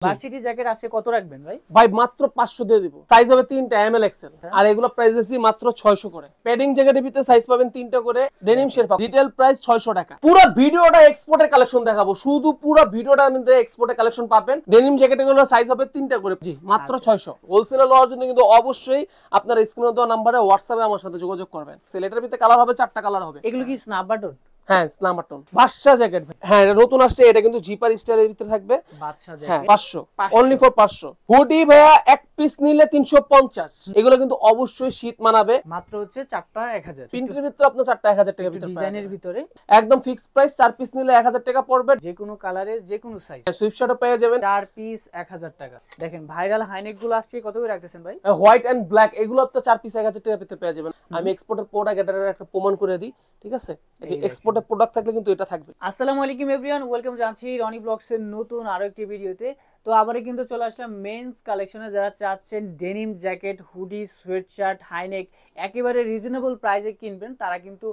Varsity jacket আছে কত রাখবেন ভাই? ভাই মাত্র 500 দিয়ে দিব। সাইজ হবে 3টা এমএল এক্সেল আর এগুলো প্রাইস দিছি মাত্র 600 করে। প্যাডিং জ্যাকেটের ভিতরে সাইজ পাবেন 3টা করে। ডেনিম শেরপা রিটেল প্রাইস 600 টাকা। পুরো ভিডিওটা এক্সপোর্টের কালেকশন দেখাবো, শুধু পুরো ভিডিওটা মধ্যে এক্সপোর্টের কালেকশন পাবেন। ডেনিম জ্যাকেটগুলো সাইজ হবে 3টা করে। জি মাত্র 600। হোলসেলে লওয়ার জন্য কিন্তু অবশ্যই আপনার স্ক্রিনে দেওয়া নম্বরে হোয়াটসঅ্যাপে আমার সাথে যোগাযোগ করবেন। সেলেটার ভিতরে কালার হবে 4টা কালার হবে। এগুলো কি স্ন্যাপ বাটন? হ্যাঁ স্ন্যাপ বাটন বাদশা জ্যাকেট। হ্যাঁ এটা নতুন আসছে, এটা কিন্তু জিপার স্টাইলের ভিতরে থাকবে। বাদশা জ্যাকেট হ্যাঁ 500 অনলি ফর 500। হুডি ভাইয়া এক পিস নিলে 350। এগুলো কিন্তু অবশ্যই শীত মানাবে। মাত্র হচ্ছে 4টা 1000। প্রিন্টের ভিতরে আপনার 4টা 1000 টাকা ভিতরে ডিজাইনের ভিতরে একদম ফিক্স প্রাইস। 4 পিস নিলে 1000 টাকা পড়বে, যে কোনো কালারের যে কোনো সাইজ। সুইপশটও পেয়ে যাবেন। 4 পিস 1000 টাকা। দেখেন ভাইরাল হাইনেক গুলো আজকে কত করে রাখতেছেন ভাই? হোয়াইট এন্ড ব্ল্যাক এগুলো আপনার 4 পিস 1000 টাকা ভিতরে পেয়ে যাবেন। আমি এক্সপোর্টের প্রোডাক্ট এটার একটা প্রমাণ করে দিই, ঠিক আছে? এই এক্সপোর্টের প্রোডাক্ট থাকলে কিন্তু এটা থাকবে। আসসালামু আলাইকুম এভরিওয়ান, ওয়েলকাম জানাচ্ছি রনি ব্লগস এর নতুন আরো একটি ভিডিওতে। তো আবারও কিন্তু চলে আসলাম মেন্স কালেকশনে। যারা চাচ্ছেন denim jacket, hoodie, sweatshirt, high neck একেবারে রিজনেবল প্রাইসে কিনবেন, তারা কিন্তু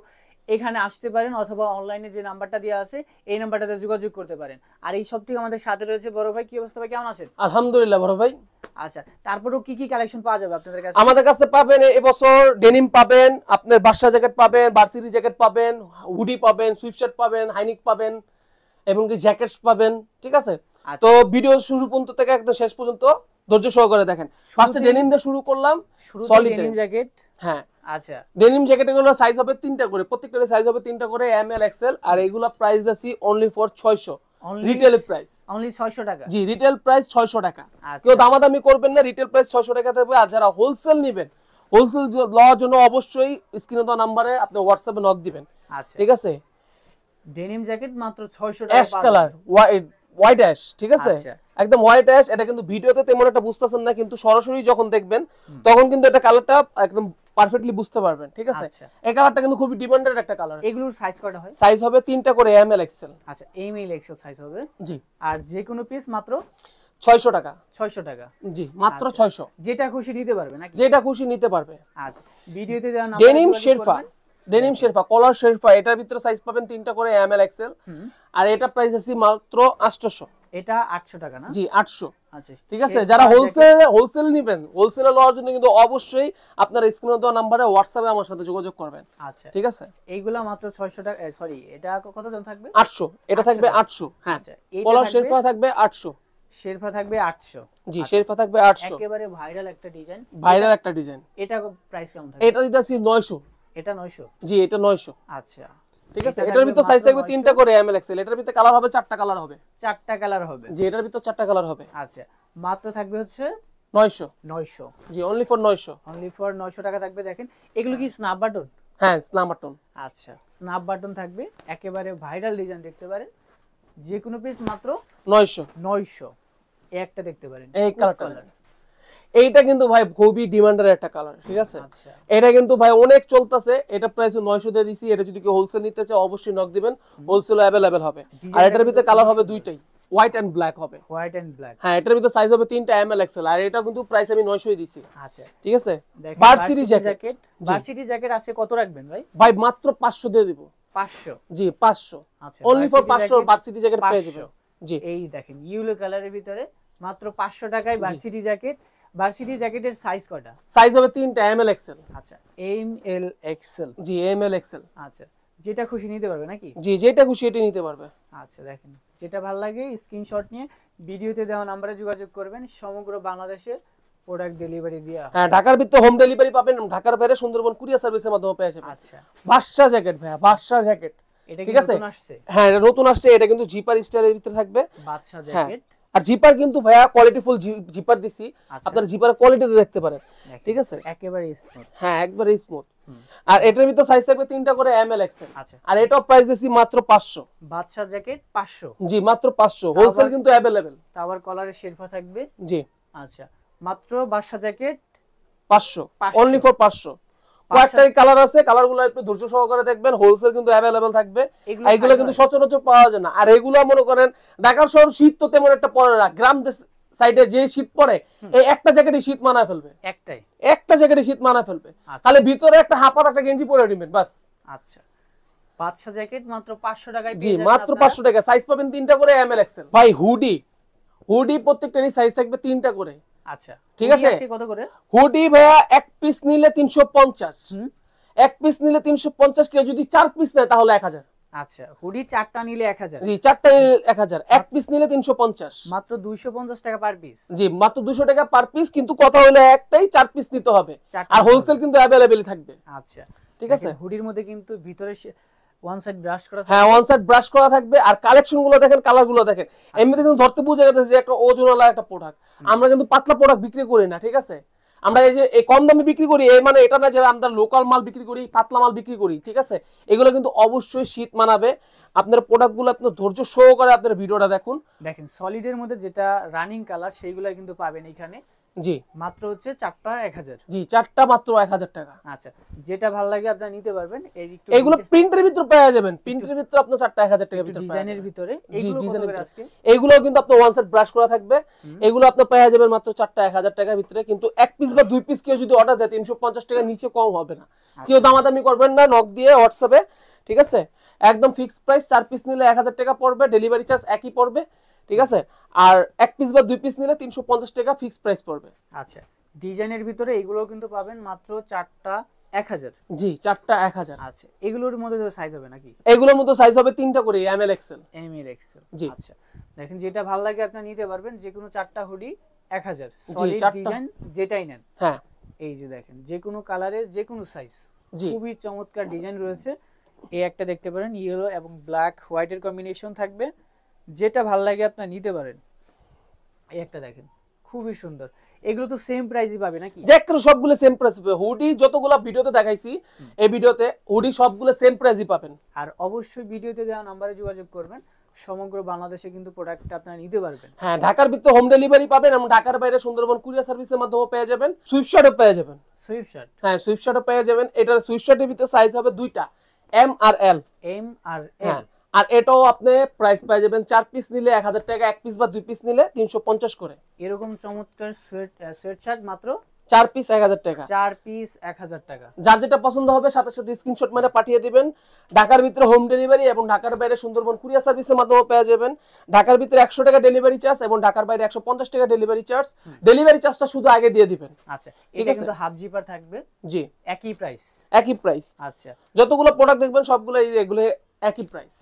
এখানে আসতে পারেন, অথবা অনলাইনে যে নাম্বারটা দেওয়া আছে এই নাম্বারটাতে যোগাযোগ করতে পারেন। আর এই সব থেকে আমাদের সাথে রয়েছে বড় ভাই। কি অবস্থা ভাই, কেমন আছেন? আলহামদুলিল্লাহ বড় ভাই। আচ্ছা, তারপরেও কি কি কালেকশন পাওয়া যাবে আপনাদের কাছে? আমাদের কাছে পাবেন এবছর ডেনিম পাবেন, আপনার বাদশা জ্যাকেট পাবেন, ভার্সিটি জ্যাকেট পাবেন, হুডি পাবেন, সুইপশার্ট পাবেন, হাইনেক পাবেন এবং কি জ্যাকেটস পাবেন, ঠিক আছে? তো ভিডিও শুরু পর্যন্ত থেকে একদম শেষ পর্যন্ত ধৈর্য সহকারে দেখেন। ফার্স্টে ডেনিম দিয়ে শুরু করলাম। Solid denim jacket. হ্যাঁ আচ্ছা, ডেনিম জ্যাকেটগুলো সাইজ হবে 3টা করে, প্রত্যেকটার সাইজ হবে 3টা করে এমএল এক্সেল। আর এগুলা প্রাইস দিছি only for 600। Retail price only 600 টাকা। জি রিটেল প্রাইস 600 টাকা। কেউ দামাদামি করবেন না, রিটেল প্রাইস 600 টাকা থাকবে। আর যারা হোলসেল নেবেন, হোলসেল লওয়ার জন্য অবশ্যই স্ক্রিনে দেওয়া নম্বরে আপনি হোয়াটসঅ্যাপে নক দিবেন। আচ্ছা ঠিক আছে? ডেনিম জ্যাকেট মাত্র 600 টাকা। অ্যাশ কালার, হোয়াইট অ্যাশ, ঠিক আছে? একদম হোয়াইট অ্যাশ। এটা কিন্তু ভিডিওতে তেমন একটা বুঝতেছেন না, কিন্তু সরাসরি যখন দেখবেন তখন কিন্তু এটা কালারটা একদম পারফেক্টলি বুঝতে পারবেন, ঠিক আছে? এই কালারটা কিন্তু খুবই ডিমান্ডেড একটা কালার। এগুলোর সাইজ কয়টা হয়? সাইজ হবে 3টা করে এমএল এক্সেল। আচ্ছা, এমএল এক্সেল সাইজ হবে। জি। আর যে কোনো পিস মাত্র 600 টাকা। 600 টাকা। জি মাত্র 600। যেটা খুশি নিতে পারবে নাকি? যেটা খুশি নিতে পারবে। আচ্ছা, ভিডিওতে দেওয়া number. Denim sherpa, denim sherpa collar sherpa, এটার ভিতরে সাইজ পাবেন 3টা করে এমএল এক্সেল। আর এটা প্রাইস আছে মাত্র 800। এটা 800 টাকা না? জি 800। আচ্ছা ঠিক আছে? যারা হোলসেল নেবেন, হোলসেলে লওয়ার জন্য কিন্তু অবশ্যই আপনার স্ক্রিনে দেওয়া নম্বরে হোয়াটসঅ্যাপে আমার সাথে যোগাযোগ করবেন। আচ্ছা ঠিক আছে? এইগুলা মাত্র 600 টাকা। সরি, এটা কত জন থাকবে? 800। এটা থাকবে 800। হ্যাঁ, কলার শেরপা থাকবে 800। শেরপা থাকবে 800। জি শেরপা থাকবে 800। একেবারে ভাইরাল একটা ডিজাইন। ভাইরাল একটা ডিজাইন। এটা প্রাইস কেমন থাকবে? এটা দিতেছি 900। এটা 900। জি এটা 900। আচ্ছা ঠিক আছে? এটার ভিতর সাইজ থাকবে 3টা করে এমএল এক্সেল। এটার ভিতর কালার হবে 4টা কালার হবে। 4টা কালার হবে। জি এটার ভিতর 4টা কালার হবে। আচ্ছা, মাত্র থাকবে হচ্ছে 900। 900। জি অনলি ফর 900। অনলি ফর 900 টাকা থাকবে। দেখেন এগুলো কি স্ন্যাপ বাটন? হ্যাঁ স্ন্যাপ বাটন। আচ্ছা, স্ন্যাপ বাটন থাকবে। একেবারে ভাইরাল ডিজাইন দেখতে পারেন। যে কোনো পিস মাত্র 900। 900। একটা দেখতে পারেন এই কালারটা। এইটা কিন্তু ভাই খুবই ডিমান্ডের একটা কালার, ঠিক আছে? আচ্ছা, এটা কিন্তু ভাই অনেক চলতেছে। এটা প্রাইস 900 দিয়ে দিছি। এটা যদি কেউ হোলসেল নিতে চায় অবশ্যই নক দিবেন, হোলসেল अवेलेबल হবে। আর এটার ভিতরে কালার হবে দুইটাই, হোয়াইট এন্ড ব্ল্যাক হবে। White and black. হ্যাঁ এটার ভিতরে সাইজ হবে 3টা এমএল এক্সেল। আর এটা কিন্তু প্রাইস আমি 900 দিছি। আচ্ছা ঠিক আছে? Varsity jacket. ভার্সিটি জ্যাকেট আছে কত রাখবেন ভাই? ভাই মাত্র 500 দিয়ে দিব। 500? জি 500। আচ্ছা, অনলি ফর 500 ভার্সিটি জ্যাকেট পেয়ে যাবেন। জি এই দেখেন ইয়েলো কালারের ভিতরে মাত্র 500 টাকায় ভার্সিটি জ্যাকেট। ভার্সিটি জ্যাকেটের সাইজ কয়টা? সাইজ হবে 3টা এমএল এক্সেল। আচ্ছা, এমএল এক্সেল। জি এমএল এক্সেল। আচ্ছা, যেটা খুশি নিতে পারবে নাকি? জি যেটা খুশি এটা নিতে পারবে। আচ্ছা, দেখেন যেটা ভালো লাগে স্ক্রিনশট নিয়ে ভিডিওতে দেওয়া নম্বরে যোগাযোগ করবেন। সমগ্র বাংলাদেশে প্রোডাক্ট ডেলিভারি দেয়া। হ্যাঁ ঢাকার ভিতরে হোম ডেলিভারি পাবেন, ঢাকার বাইরে সুন্দরবন কুরিয়ার সার্ভিসের মাধ্যমে পেয়ে যাবেন। আচ্ছা, বাদশা জ্যাকেট ভাইয়া, বাদশা জ্যাকেট। এটা ঠিক আছে? নতুন আসছে। হ্যাঁ এটা নতুন আসছে। এটা কিন্তু জিপার স্টাইলের ভিতরে থাকবে বাদশা জ্যাকেট। আর জিপার কিন্তু ভাইয়া কোয়ালিটিফুল জিপার দিছি। আপনারা জিপারের কোয়ালিটি দেখতে পারেন। ঠিক আছে? একেবারে স্মুথ। হ্যাঁ একবারে স্মুথ। আর এটার ভিতর সাইজ থাকবে 3টা করে এমএল এক্সেল। আচ্ছা, আর এটাও প্রাইস দিছি মাত্র 500। বাদশা জ্যাকেট 500। জি মাত্র 500। হোলসেল কিন্তু अवेलेबल। তাওয়ার কলারের শেরপা থাকবে। জি আচ্ছা, মাত্র বাদশা জ্যাকেট 500। Only for 500। কয়েকটাই কালার আছে, কালারগুলো একটু ধৈর্য সহকারে দেখবেন। হোলসেল কিন্তু अवेलेबल থাকবে। এগুলো কিন্তু সচরাচর পাওয়া যায় না। আর এগুলো মনে করেন ঢাকার শহর শীত তো তেমন একটা পড়ে না, গ্রাম সাইডে যে শীত পড়ে এই একটা জ্যাকেটে শীত মানায় ফেলবে। একটা জ্যাকেটে শীত মানায় ফেলবে। খালি ভিতরে একটা হাফ হাতা একটা গেঞ্জি পরে নেবেন বাস। আচ্ছা, বাদশা জ্যাকেট মাত্র 500 টাকায়। জি মাত্র 500 টাকা। সাইজ পাবেন 3টা করে এমএল এক্সেল। ভাই হুডি, হুডি প্রত্যেকটারই সাইজ থাকবে 3টা করে। আচ্ছা ঠিক হুডি আছে, কত করে? হুডি ভাইয়া এক পিস নিলে 350, এক পিস নিলে 350, কেউ যদি 4 পিস নেয় তাহলে 1000। আচ্ছা হুডি 4টা নিলে 1000? জি 4টা নিলে 1000, এক পিস নিলে 350, মাত্র 250 টাকা পার পিস। জি মাত্র 200 টাকা পার পিস, কিন্তু কথা হলো একটাই 4 পিস নিতে হবে, আর হোলসেল কিন্তু अवेलेबल থাকবে। আচ্ছা ঠিক আছে, হুডির মধ্যে কিন্তু ভিতরে ওয়ান সাইড ব্রাশ করা থাকবে। হ্যাঁ ওয়ান সাইড ব্রাশ করা থাকবে, আর কালেকশন গুলো দেখেন, কালার গুলো দেখেন, এমনিতে কিন্তু ধরতে বুঝে গেছে যে একটা ওজনওয়ালা একটা প্রোডাক্ট। আমরা কিন্তু পাতলা প্রোডাক্ট বিক্রি করি না, ঠিক আছে, আমরা এই যে এই কম দামে বিক্রি করি, এই মানে এটা না যে আমরা লোকাল মাল বিক্রি করি, পাতলা মাল বিক্রি করি, ঠিক আছে। এগুলো কিন্তু অবশ্যই শীত মানাবে। আপনার প্রোডাক্টগুলো আপনার ধৈর্য সহকারে আপনার ভিডিওটা দেখুন। দেখেন সলিডের মধ্যে যেটা রানিং কালার সেইগুলো কিন্তু পাবেন এখানে। জি মাত্র হচ্ছে 4টা 1000। জি 4টা মাত্র 1000 টাকা। আচ্ছা যেটা ভালো লাগে আপনি নিতে পারবেন। এই একটু এগুলো প্রিন্টের ভিতরে পেয়ে যাবেন, প্রিন্টের ভিতরে আপনার 4টা 1000 টাকা ভিতরে ডিজাইনের ভিতরে। এগুলো কত করে আজকে? এগুলো কিন্তু আপনার ওয়ান সাইড ব্রাশ করা থাকবে, এগুলো আপনার পেয়ে যাবেন মাত্র 4টা 1000 টাকার ভিতরে। কিন্তু এক পিস বা দুই পিস কেউ যদি অর্ডার দেয় 350 টাকা নিচে কম হবে না। কেউ দামাদামি করবেন না, নক দিয়ে হোয়াটসঅ্যাপে, ঠিক আছে, একদম ফিক্সড প্রাইস। 4 পিস নিলে 1000 টাকা পড়বে, ডেলিভারি চার্জ একই পড়বে, ঠিক আছে। আর এক পিস বা দুই পিস নিলে 350 টাকা ফিক্সড প্রাইস পড়বে। আচ্ছা ডিজাইনের ভিতরে এগুলো কিন্তু পাবেন মাত্র 4টা 1000। জি 4টা 1000। আচ্ছা এগুলোর মধ্যে তো সাইজ হবে নাকি? এগুলোর মধ্যে সাইজ হবে 3টা করে, M L XL. M L XL. জি আচ্ছা দেখেন যেটা ভালো লাগে আপনি নিতে পারবেন, যে কোনো 4টা হুডি 1000, জি সলিড 4টা, ডিজাইন যেটাই নেন। হ্যাঁ এই যে দেখেন যে কোনো কালারের যে কোনো সাইজ, জি খুবই চমৎকার ডিজাইন রয়েছে। এই একটা দেখতে পারেন, ইয়েলো এবং ব্ল্যাক হোয়াইটের কম্বিনেশন থাকবে, যেটা ভালো লাগে আপনি নিতে পারেন। এই একটা দেখেন খুবই সুন্দর। এগুলো তো সেম প্রাইসই পাবে নাকি? যে একটা সবগুলো সেম প্রাইস পাবে, হুডি যতগুলো ভিডিওতে দেখাইছি এই ভিডিওতে হুডি সবগুলো সেম প্রাইসই পাবেন। আর অবশ্যই ভিডিওতে দেওয়া নম্বরে যোগাযোগ করবেন, সমগ্র বাংলাদেশে কিন্তু প্রোডাক্ট আপনারা নিতে পারবেন। হ্যাঁ ঢাকার ভিতরে হোম ডেলিভারি পাবেন, এবং ঢাকার বাইরে সুন্দরবন কুরিয়ার সার্ভিসের মাধ্যমে পেয়ে যাবেন। সুইফটশার্টও পেয়ে যাবেন। সুইফটশার্ট, হ্যাঁ সুইফটশার্টও পেয়ে যাবেন। এটার সুইফটশার্টের ভিতরে সাইজ হবে দুইটা, এম আর এল। এম আর হ্যাঁ, এল। আর এটাও আপনি প্রাইস পেয়ে যাবেন 4 পিস নিলে 1000 টাকা, এক পিস বা দুই পিস নিলে 350 করে। এরকম চমৎকার সোয়েটশার্ট মাত্র 4 পিস 1000 টাকা। 4 পিস 1000 টাকা। যার যেটা পছন্দ হবে সাথে সাথে স্ক্রিনশট মেরে পাঠিয়ে দিবেন। ঢাকার ভিতরে হোম ডেলিভারি এবং ঢাকার বাইরে সুন্দরবন কুরিয়ার সার্ভিসের মাধ্যমে পেয়ে যাবেন। ঢাকার ভিতরে 100 টাকা ডেলিভারি চার্জ এবং ঢাকার বাইরে 150 টাকা ডেলিভারি চার্জ। ডেলিভারি চার্জটা শুধু আগে দিয়ে দিবেন। আচ্ছা এটা কিন্তু হাফ জিপার থাকবে। জি একই প্রাইস। একই প্রাইস। আচ্ছা যতগুলো প্রোডাক্ট দেখবেন সবগুলো এগুলো একই প্রাইস।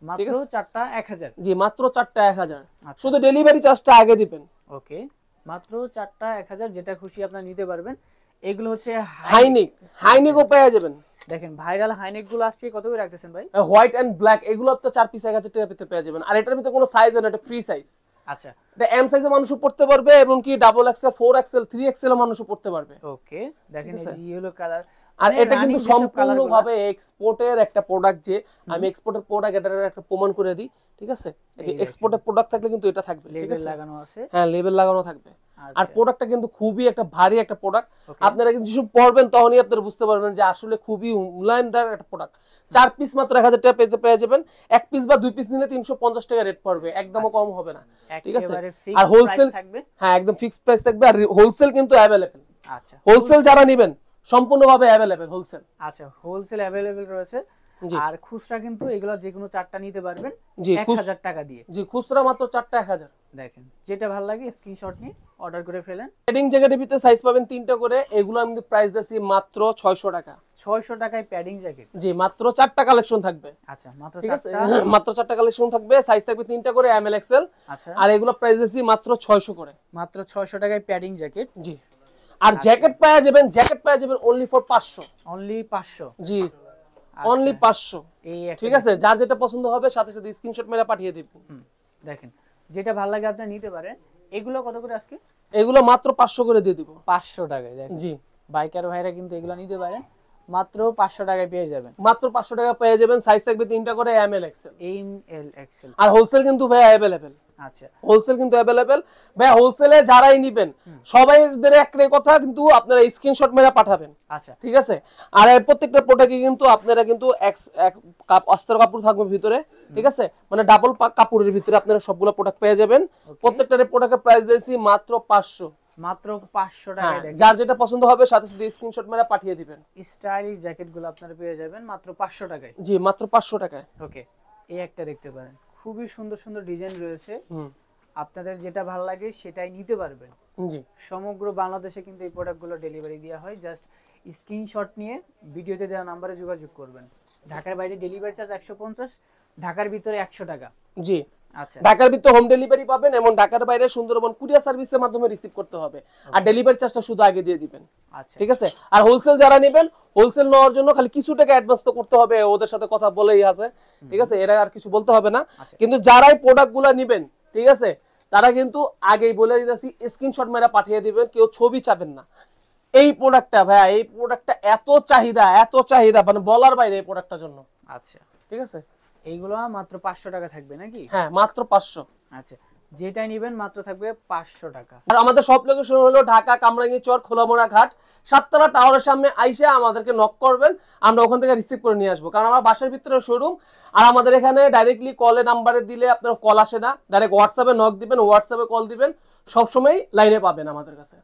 মাত্র 4টা 1000। জি মাত্র 4টা 1000, শুধু ডেলিভারি চার্জটা আগে দিবেন। ওকে মাত্র 4টা 1000, যেটা খুশি আপনারা নিতে পারবেন। এগুলো হচ্ছে হাইনিক, হাইনিকও পেয়ে যাবেন। দেখেন ভাইরাল হাইনেক গুলো আসছে কত করে রাখতেছেন ভাই? হোয়াইট এন্ড ব্ল্যাক, এগুলো তো 4 পিস 1000 টাকা পেতে পেয়ে যাবেন। আর এটার ভিতরে কোনো সাইজ না, এটা ফ্রি সাইজ। আচ্ছা এটা এম সাইজের মানুষও পড়তে পারবে, এবং কি ডাবল এক্সেল, 4 এক্সেল, 3 এক্সেল এর মানুষও পড়তে পারবে। ওকে দেখেন এই ইয়েলো কালার। আর এটা কিন্তু সম্পূর্ণভাবে এক্সপোর্টের একটা প্রোডাক্ট, যে আমি এক্সপোর্টের প্রোডাক্ট, এটার একটা প্রমাণ করে দিই, ঠিক আছে। এই যে এক্সপোর্টের প্রোডাক্ট থাকলে কিন্তু এটা থাকবে, ঠিক লেবেল আছে, লাগানো আছে। হ্যাঁ লেবেল লাগানো থাকবে। আর প্রোডাক্টটা কিন্তু খুবই একটা ভারী একটা প্রোডাক্ট। আপনারা কিন্তু যখন পড়বেন তখনই আপনারা বুঝতে পারবেন যে আসলে খুবই মুলায়মদার একটা প্রোডাক্ট। 4 পিস মাত্র 1000 টাকা পেয়ে যাবেন। এক পিস বা দুই পিস নিলে 350 টাকা রেট পড়বে, একদমও কম হবে না, ঠিক আছে। আর হোলসেল থাকবে, হ্যাঁ একদম ফিক্সড প্রাইস থাকবে। আর হোলসেল কিন্তু अवेलेबल। আচ্ছা হোলসেল যারা নেবেন সম্পূর্ণভাবে अवेलेबल হোলসেল। আচ্ছা হোলসেল अवेलेबल রয়েছে। আর খুচরা কিন্তু এগুলো যে কোনো 4টা নিতে পারবেন 1000 টাকা দিয়ে। জি খুচরা মাত্র 4টা 1000। দেখেন যেটা ভালো লাগে স্ক্রিনশট নিয়ে অর্ডার করে ফেলেন। প্যাডিং জ্যাকেটের ভিতরে সাইজ পাবেন 3টা করে, এগুলো আমি প্রাইস দিচ্ছি মাত্র 600 টাকা। 600 টাকায় প্যাডিং জ্যাকেট। জি মাত্র 4টা কালেকশন থাকবে। আচ্ছা মাত্র 4টা, মাত্র 4টা কালেকশন থাকবে, সাইজ থাকবে 3টা করে, এম এল এক্সেল। আচ্ছা আর এগুলো প্রাইস দিচ্ছি মাত্র 600 করে। মাত্র 600 টাকায় প্যাডিং জ্যাকেট। জি আর জ্যাকেট পাওয়া যাবেন, জ্যাকেট পাওয়া যাবেন only for 500। Only 500। G only 500। এই ঠিক আছে, যার যেটা পছন্দ হবে সাথে সাথে স্ক্রিনশট মেরে পাঠিয়ে দিবেন। দেখেন যেটা ভালো লাগে আপনি নিতে পারেন। এগুলো কত করে আজকে? এগুলো মাত্র 500 করে দিয়ে দিব। 500 টাকায়। দেখেন জি বাইকার ভাইরা কিন্তু এগুলো নিতে পারেন, মাত্র 500 টাকায় পেয়ে যাবেন। মাত্র 500 টাকা পেয়ে যাবেন। সাইজ থাকবে 3টা করে, M L XL. M L XL. আর হোলসেল কিন্তু ভাই अवेलेबल। আচ্ছা হোলসেল কিন্তু अवेलेबल ভাই। হোলসেলে যারাই নেবেন সবাইদের একটাই কথা, কিন্তু আপনারা স্ক্রিনশট মেরে পাঠাবেন। আচ্ছা ঠিক আছে। আর এই প্রত্যেকটা প্রোডাক্টে কিন্তু আপনারা কিন্তু এক অস্ত্র কাপড় থাকবে ভিতরে, ঠিক আছে, মানে ডাবল কাপড়ের ভিতরে আপনারা সবগুলো প্রোডাক্ট পেয়ে যাবেন। প্রত্যেকটার প্রোডাক্টের প্রাইস দিয়েছি মাত্র 500। মাত্র 500 টাকায়। দেখেন যার যেটা পছন্দ হবে সাথে সাথে স্ক্রিনশট মেরে পাঠিয়ে দিবেন। স্টাইলিশ জ্যাকেটগুলো আপনারা পেয়ে যাবেন মাত্র 500 টাকায়। জি মাত্র 500 টাকায়। ওকে এই একটা দেখতে পারেন, খুবই সুন্দর সুন্দর ডিজাইন রয়েছে। আপনাদের যেটা ভালো লাগে সেটাই নিতে পারবেন। জি সমগ্র বাংলাদেশে কিন্তু এই প্রোডাক্টগুলো ডেলিভারি দেওয়া হয়। জাস্ট স্ক্রিনশট নিয়ে ভিডিওতে দেওয়া নাম্বারে যোগাযোগ করবেন। ঢাকার বাইরে ডেলিভারি চার্জ 150, ঢাকার ভিতরে 100 টাকা। জি আচ্ছা, ঢাকার ভিতরে হোম ডেলিভারি পাবেন এবং ঢাকার বাইরে সুন্দরবন কুরিয়ার সার্ভিসের মাধ্যমে রিসিভ করতে হবে, আর ডেলিভারি চার্জটা শুধু আগে দিয়ে দিবেন। আচ্ছা, ঠিক আছে। আর হোলসেল যারা নেবেন, হোলসেল নেওয়ার জন্য খালি কিছু টাকা অ্যাডভান্স তো করতে হবে, ওদের সাথে কথা বলেই আছে। ঠিক আছে, এরা আর কিছু বলতে হবে না। আচ্ছা। কিন্তু যারাই প্রোডাক্টগুলো নেবেন, ঠিক আছে, তারা কিন্তু আগেই বলে দিতেছি স্ক্রিনশট মেরা পাঠিয়ে দিবেন, কেউ ছবি চাবেন না। এই প্রোডাক্টটা ভাইয়া, এই প্রোডাক্টটা এত চাহিদা মানে বলার বাইরে এই প্রোডাক্টটার জন্য। আচ্ছা, ঠিক আছে, এইগুলো মাত্র 500 টাকা থাকবে নাকি? হ্যাঁ মাত্র 500। আচ্ছা, যেটাই নেবেন মাত্র থাকবে 500 টাকা। আর আমাদের সব লোকেশন হলো ঢাকা কামরাঙ্গীরচর খোলামোড়া ঘাট 7তলা টাওয়ারের সামনে আইসা আমাদেরকে নক করবেন, আমরা ওখান থেকে রিসিভ করে নিয়ে আসবো। কারণ আমার বাসার ভিতরে শোরুম, আর আমাদের এখানে ডাইরেক্টলি কলে নাম্বারে দিলে আপনার কল আসে না, ডাইরেক্ট হোয়াটসঅ্যাপে নক দিবেন, হোয়াটসঅ্যাপে কল দিবেন, সবসময় লাইনে পাবেন আমাদের কাছে।